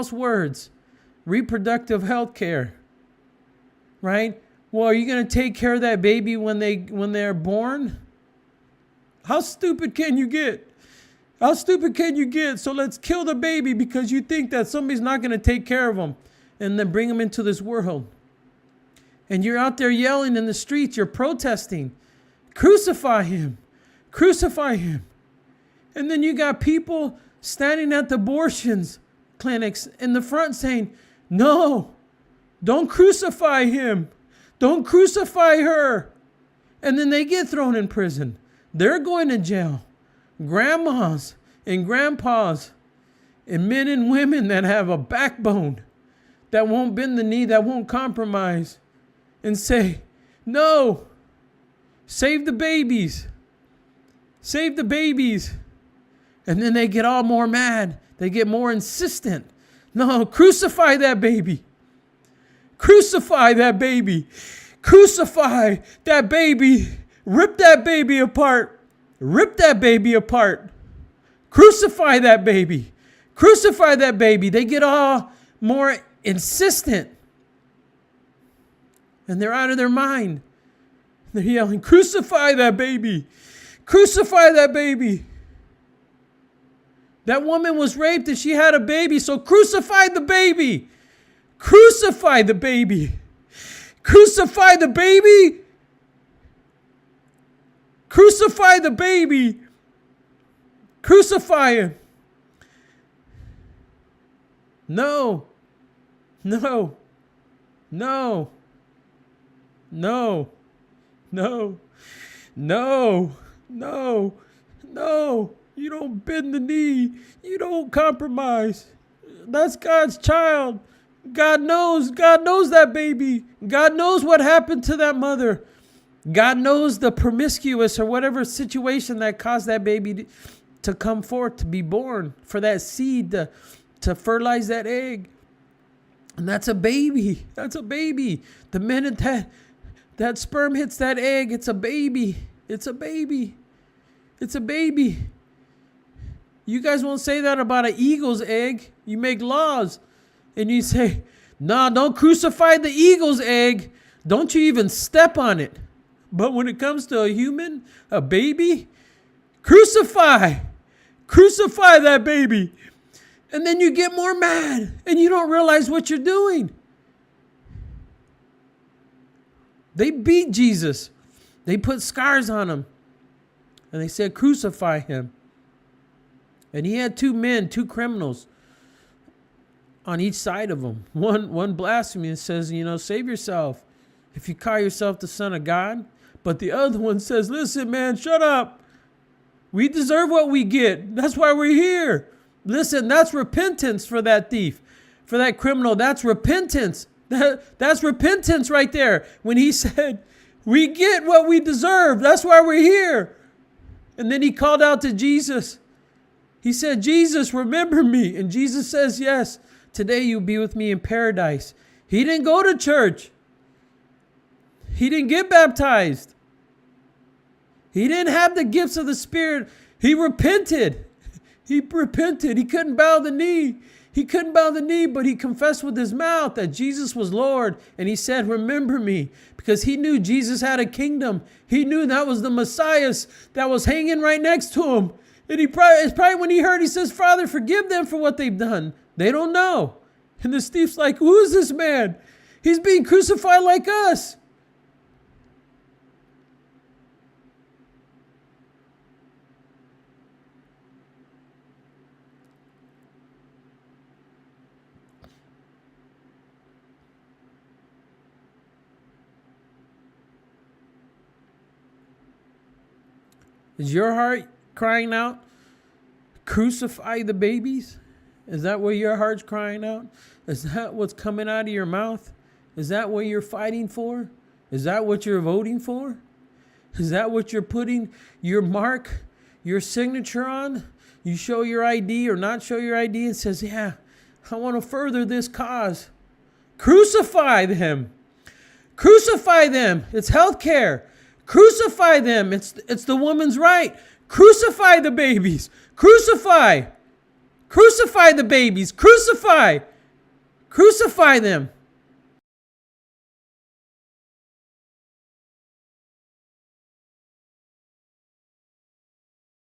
false words, reproductive health care, right? Well, are you going to take care of that baby when they're born? How stupid can you get? How stupid can you get? So let's kill the baby because you think that somebody's not going to take care of them and then bring them into this world. And you're out there yelling in the streets, you're protesting. Crucify him. Crucify him. And then you got people standing at the abortions clinics in the front saying, no, don't crucify him. Don't crucify her. And then they get thrown in prison. They're going to jail. Grandmas and grandpas and men and women that have a backbone, that won't bend the knee, that won't compromise and say, no, save the babies. Save the babies. And then they get all more mad. They get more insistent. No, crucify that baby. Crucify that baby. Crucify that baby. Rip that baby apart. Rip that baby apart. Crucify that baby. Crucify that baby. They get all more insistent. And they're out of their mind. They're yelling, crucify that baby. Crucify that baby. That woman was raped and she had a baby, so crucify the baby. Crucify the baby. Crucify the baby. Crucify the baby. Crucify him. No. No. No. No. No. No. No. No. You don't bend the knee. You don't compromise. That's God's child. God knows that baby. God knows what happened to that mother. God knows the promiscuous or whatever situation that caused that baby to come forth, to be born, for that seed to fertilize that egg. And that's a baby. That's a baby. The minute that sperm hits that egg, it's a baby. It's a baby. It's a baby. You guys won't say that about an eagle's egg. You make laws and you say, no, don't crucify the eagle's egg. Don't you even step on it. But when it comes to a human, a baby, crucify. Crucify that baby. And then you get more mad and you don't realize what you're doing. They beat Jesus. They put scars on him. And they said, crucify him. And he had two criminals on each side of him. One blasphemy and says, save yourself if you call yourself the Son of God. But the other one says, listen, man, shut up. We deserve what we get. That's why we're here. Listen, that's repentance for that thief, for that criminal. That's repentance. That's repentance right there. When he said, we get what we deserve. That's why we're here. And then he called out to Jesus. He said, Jesus, remember me. And Jesus says, yes, today you'll be with me in paradise. He didn't go to church. He didn't get baptized. He didn't have the gifts of the Spirit. He repented. He repented. He couldn't bow the knee. He couldn't bow the knee, but he confessed with his mouth that Jesus was Lord. And he said, remember me, because he knew Jesus had a kingdom. He knew that was the Messiah that was hanging right next to him. And it's probably when he heard, he says, Father, forgive them for what they've done. They don't know. And the thief's like, who is this man? He's being crucified like us. Is your heart crying out, crucify the babies? Is that what your heart's crying out? Is that what's coming out of your mouth? Is that what you're fighting for? Is that what you're voting for? Is that what you're putting your mark, your signature on? You show your ID or not show your ID and says, yeah, I want to further this cause. Crucify them. Crucify them. It's healthcare. Crucify them. It's the woman's right. Crucify the babies. Crucify. Crucify the babies. Crucify them.